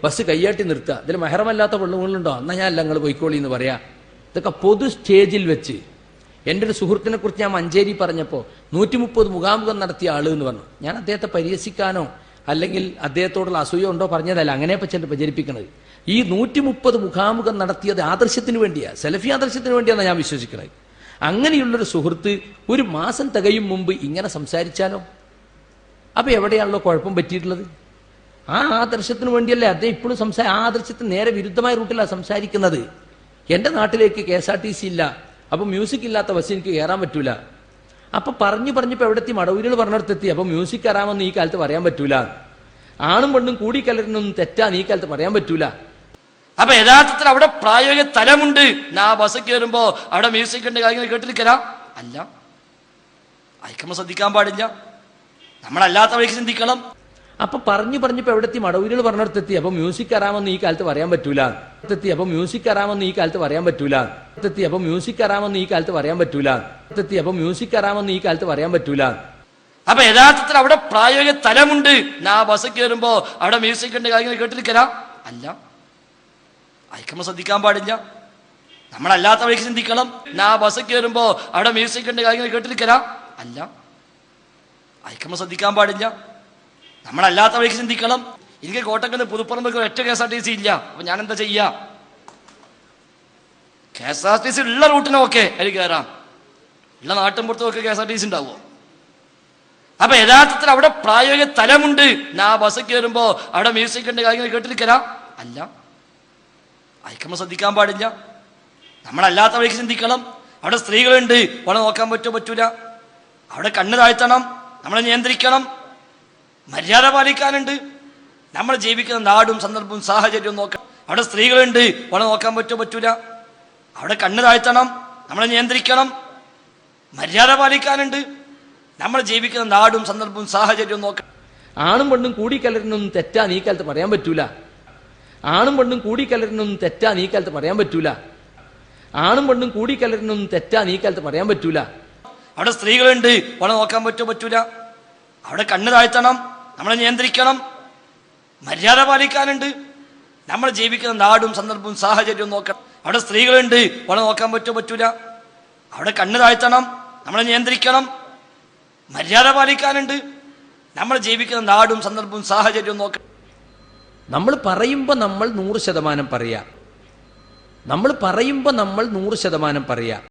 Bus കയ്യാട്ടി നിർത്തുക, ഇതിൽ മെഹറമല്ലാത്ത പെണ്ണുങ്ങളുണ്ടോ, എന്നാൽ ഞാൻ അല്ല നിങ്ങൾ പോയിക്കോളി എന്ന് പറയാ. ഇതൊക്കെ പൊതു സ്റ്റേജിൽ വെച്ച്. എൻ്റെ ഒരു സുഹൃത്തിനെ കുറിച്ച് ഞാൻ മഞ്ചേരി പറഞ്ഞപ്പോൾ 130 മുഖാമുഖം നടത്തിയ ആള് എന്ന് പറഞ്ഞു. ഞാൻ അദ്ദേഹത്തെ പരിഹസിക്കാനോ അല്ലെങ്കിൽ അദ്ദേഹത്തോടുള്ള അസൂയ ഉണ്ടോ പറഞ്ഞതല്ല, അങ്ങനെ പറ്റി പ്രചരിപ്പിക്കുന്നത്. ഈ 130 മുഖാമുഖം നടത്തിയത് ആദർശത്തിന് വേണ്ടിയാ, സെലഫി ആദർശത്തിന് വേണ്ടിയാണ് ഞാൻ വിശ്വസിക്കുന്നത്. അങ്ങനെയുള്ളൊരു സുഹൃത്ത് ഒരു മാസം തികയും മുമ്പ് ഇങ്ങനെ സംസാരിച്ചാലോ? അപ്പൊ എവിടെയാണല്ലോ കുഴപ്പം പറ്റിയിട്ടുള്ളത്? ആ ആദർശത്തിന് വേണ്ടിയല്ലേ അദ്ദേഹം ഇപ്പോഴും ആ ആദർശത്തിന് നേരെ വിരുദ്ധമായ റൂട്ടിലാണ് സംസാരിക്കുന്നത്. എൻ്റെ നാട്ടിലേക്ക് KSRTC ഇല്ല, അപ്പൊ മ്യൂസിക് ഇല്ലാത്ത ബസ് എനിക്ക് കയറാൻ പറ്റൂല. അപ്പൊ പറഞ്ഞപ്പോ എവിടെത്തി? മടവൂരുകൾ പറഞ്ഞിടത്തെത്തി. അപ്പൊ മ്യൂസിക് കയറാമെന്ന് ഈ കാലത്ത് പറയാൻ പറ്റൂല. ആണും പെണ്ണും കൂടിക്കലരുന്നൊന്നും തെറ്റാന്ന് ഈ കാലത്ത് പറയാൻ പറ്റൂല. അപ്പൊ യഥാർത്ഥത്തിൽ അവിടെ പ്രായോഗിക തലമുണ്ട്. ആ ബസ് കയറുമ്പോ അവിടെ മ്യൂസിക് ഉണ്ട്, കാര്യങ്ങൾ കേട്ടിരിക്കല അല്ല. അയക്കുമ്പോ ശ്രദ്ധിക്കാൻ പാടില്ല, നമ്മളല്ലാത്ത വഴിക്ക് ചിന്തിക്കണം. അപ്പൊ പറഞ്ഞപ്പോ എവിടെത്തി? മടവൂരുകൾ പറഞ്ഞിടത്തെത്തി. അപ്പൊ മ്യൂസിക് കയറാമെന്ന് ഈ കാലത്ത് പറയാൻ പറ്റൂല. അപ്പൊ മ്യൂസിക് കയറാമെന്ന് ഈ കാലത്ത് പറയാൻ പറ്റൂല. അപ്പൊ മ്യൂസിക് കയറാമെന്ന് ഈ കാലത്ത് പറയാൻ പറ്റൂല. അപ്പൊ മ്യൂസിക് കയറാമെന്ന് ഈ കാലത്ത് പറയാൻ പറ്റൂല. അപ്പൊ യഥാർത്ഥത്തിൽ അവിടെ പ്രായോഗിക തലമുണ്ട്. ആ ബസ് കയറുമ്പോ അവിടെ മ്യൂസിക് ഉണ്ട്, കാര്യങ്ങൾ കേട്ടിരിക്കല അല്ല. അയക്കുമ്പോ ശ്രദ്ധിക്കാൻ പാടില്ല, നമ്മളല്ലാത്ത വഴിക്ക് ചിന്തിക്കണം. ആ ബസ് കയറുമ്പോ അവിടെ മ്യൂസിക് ഉണ്ട്, കാര്യങ്ങൾ കേട്ടിരിക്കല അല്ല. അയക്കുമ്പോ ശ്രദ്ധിക്കാൻ പാടില്ല, നമ്മളല്ലാത്ത വഴിക്ക് ചിന്തിക്കണം. എനിക്ക് കോട്ടക്കൽ പുതുപ്പറമ്പ് ഒറ്റ KSRTC ഇല്ല. അപ്പൊ ഞാൻ എന്താ ചെയ്യാ? KSRTC ഉള്ള റൂട്ടിനൊക്കെ അതിൽ കയറാം, ഉള്ള നാട്ടിൻപുറത്തൊക്കെ KSRTC ഉണ്ടാവുമോ? അപ്പൊ യഥാർത്ഥത്തിൽ അവിടെ പ്രായോഗിക തലമുണ്ട്. ആ ബസ് കയറുമ്പോ അവിടെ മ്യൂസിക് ഉണ്ട്, കാര്യങ്ങൾ കേട്ടിരിക്കല അല്ല. അയക്കുമ്പോ ശ്രദ്ധിക്കാൻ പാടില്ല, നമ്മളല്ലാത്ത വഴിക്ക് ചിന്തിക്കണം. അവിടെ സ്ത്രീകളുണ്ട്, അവളെ നോക്കാൻ പറ്റൂല. അവിടെ കണ്ണ് താഴ്ത്തണം, നമ്മളെ നിയന്ത്രിക്കണം. മര്യാദ പാലിക്കാനുണ്ട്, നമ്മൾ ജീവിക്കുന്ന നാടും സന്ദർഭവും സാഹചര്യവും നോക്കണം. അവിടെ സ്ത്രീകളുണ്ട്, അവളെ നോക്കാൻ പറ്റൂല. അവിടെ കണ്ണ് താഴ്ത്തണം, നമ്മളെ നിയന്ത്രിക്കണം. മര്യാദ പാലിക്കാനുണ്ട്, നമ്മൾ ജീവിക്കുന്ന നാടും സന്ദർഭവും സാഹചര്യവും നോക്കണം. ആണും പെണ്ണും കൂടിക്കലരുന്നൊന്നും തെറ്റാന്ന് ഈ കാലത്ത് പറയാൻ പറ്റൂല. ആണും പെണ്ണും കൂടിക്കലരുന്നൊന്നും തെറ്റാന്ന് ഈ കാലത്ത് പറയാൻ പറ്റൂല. ആണും പെണ്ണും കൂടിക്കലരുന്നൊന്നും തെറ്റാന്ന് ഈ കാലത്ത് പറയാൻ പറ്റൂല. അവിടെ സ്ത്രീകളുണ്ട്, അവളെ നോക്കാൻ പറ്റൂല. അവിടെ കണ്ണ് താഴ്ത്തണം, നമ്മളെ നിയന്ത്രിക്കണം. മര്യാദ പാലിക്കാനുണ്ട്, നമ്മൾ ജീവിക്കുന്ന നാടും സന്ദർഭവും സാഹചര്യവും നോക്കണം. അവിടെ സ്ത്രീകളുണ്ട്, അവളെ നോക്കാൻ പറ്റൂല. അവിടെ കണ്ണ് താഴ്ത്തണം, നമ്മളെ നിയന്ത്രിക്കണം. മര്യാദ പാലിക്കാനുണ്ട്, നമ്മൾ ജീവിക്കുന്ന നാടും സന്ദർഭവും സാഹചര്യവും നോക്കണം. നമ്മൾ പറയുമ്പോൾ നമ്മൾ 100% പറയാ. നമ്മൾ പറയുമ്പോൾ നമ്മൾ 100% പറയാ.